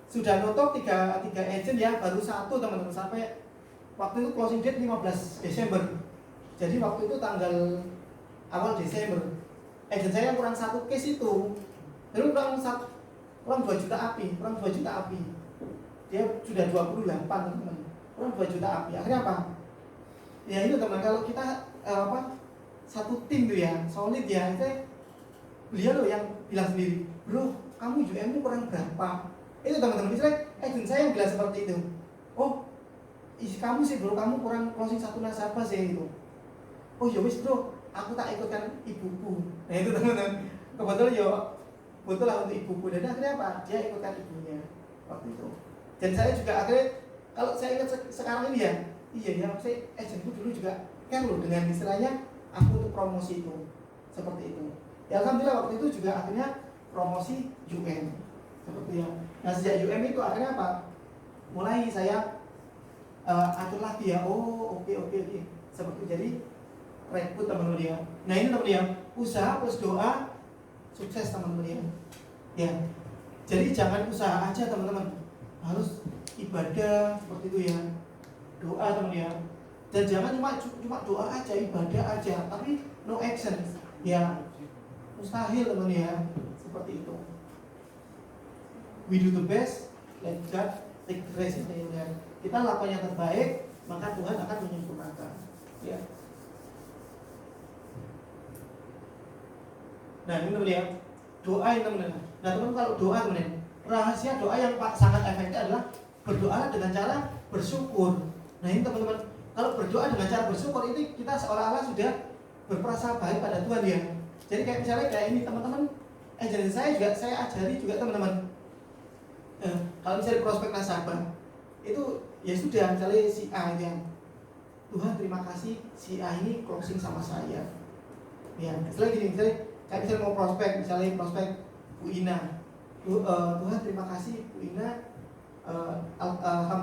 Sudah nutup 3 agent ya, baru 1 teman-teman sampai waktu itu closing date 15 Desember. Jadi waktu itu tanggal awal Desember. Agent saya yang kurang 1 case itu. Lalu kurang 2 juta api, Dia sudah 28 teman-teman. Kurang 2 juta api. Akhirnya apa? Ya itu teman, kalau kita satu tim tuh ya, solid ya. Beliau loh yang bilang sendiri, bro, kamu UM-mu kurang berapa? Itu teman-teman, misalnya agent saya yang bilang seperti itu. Oh, isi kamu sih bro, kamu kurang closing satu nasabah sih itu. Oh ya wis bro, aku tak ikutkan ibuku. Nah itu teman-teman, kebetulan ya betul lah untuk ibuku. Dan akhirnya apa? Dia ikutkan ibunya waktu itu. Dan saya juga akhirnya, kalau saya ingat sekarang ini ya, iya ya, saya agentku dulu juga kan loh dengan istilahnya aku untuk promosi itu seperti itu. Ya alhamdulillah waktu itu juga akhirnya promosi UM seperti ya. Nah sejak UM itu akhirnya apa? Mulai saya atur lagi ya. Oh oke seperti itu. Jadi rekrut teman-teman ya. Nah ini teman-teman ya, usaha plus doa sukses teman-teman ya. Ya. Jadi jangan usaha aja teman-teman, harus ibadah seperti itu ya. Doa teman-teman ya. Dan jangan cuma doa aja, ibadah aja, tapi no action. Ya mustahil teman-teman ya. Seperti itu. We do the best, let God take the rest. Kita lakukan yang terbaik, maka Tuhan akan menyempurnakan. Ya. Nah ini teman ya, doa ini teman. Nah teman kalau doa teman, rahasia doa yang sangat efektif adalah berdoa dengan cara bersyukur. Nah ini teman-teman, kalau berdoa dengan cara bersyukur ini kita seolah-olah sudah berprasangka baik pada Tuhan ya. Jadi kayak misalnya kayak ini teman-teman, jadi saya ajari juga teman-teman. Kalau misalnya prospek nasabah itu ya sudah, misalnya si A yang Tuhan terima kasih si A ini closing sama saya. Ya, misalnya gini, misalnya mau prospek, misalnya prospek Bu Ina. Tuhan terima kasih Bu Ina, alhamdulillah